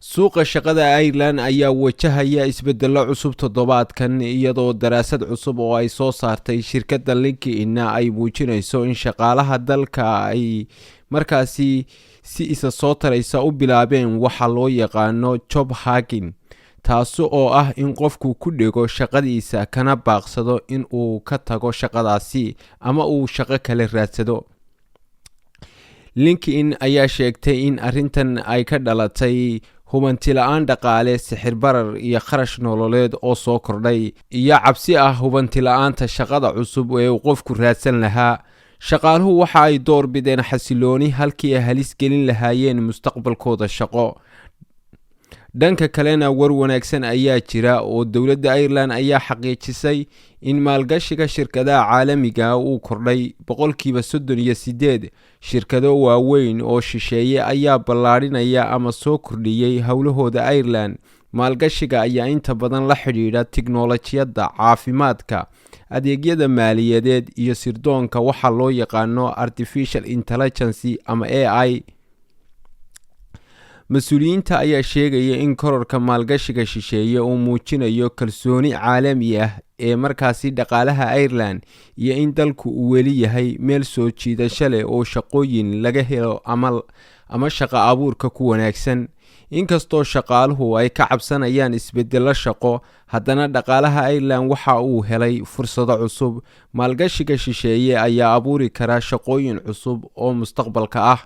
suuqa shaqada Ireland ayaa wajahaya isbeddello cusub toddobaadkan iyadoo daraasad cusub oo ay soo saartay shirkadda LinkedIn ay muujinayso in shaqaalaha dalka ay markaasi si isa soo taraysa u bilaabeen waxa loo yaqaano job hacking, taas oo ah in qofku ku dhigo shaqadiisa kana baaqsado in uu ka tago shaqadaasi ama uu shaqo kale raadsado. LinkedIn ayaa sheegtay in arrintan ay ka dhalatay hubanti la'aan dhaqaale, sixir barar iyo kharash nololeed oo soo kordhay, iyo cabsi ah hubanti la'aanta shaqada cusub ee uu qofku raadsan lahaa. Shaqaaluhu waxa ay door bideen xasilooni halkii ay halis gelin lahaayeen mustaqbalkooda shaqo. dhanka kalena war wanaagsan ayaa jira oo dowladda Ireland ayaa xaqiijisay in maalgashiga shirkadaha caalamiga uu kordhay 38%. shirkado waaweyn oo shisheeye ayaa ballaarinaya ama soo kordhiyay howlahooda Ireland. maalgashiga ayaa inta badan la xidhiidha tiknoolajiyadda, caafimaadka, adeegyada maaliyadeed iyo sirdoonka waxa loo yaqaano artificial intelligence ama AI. mas-uuliyiinta ayaa sheegaya in kororka maalgashiga shisheeye uu muujinayo kalsooni caalami ah ee markaasi dhaqaalaha Ireland iyo in dalku uu weli yahay meel soo jiidasho leh oo shaqooyin laga helo ama shaqo abuurka ku wanaagsan. inkastoo shaqaaluhu ay ka cabsanayaan isbeddello shaqo, haddana dhaqaalaha Ireland waxa uu helay fursado cusub. maalgashiga shisheeye ayaa abuuri kara shaqooyin cusub oo mustaqbalka ah.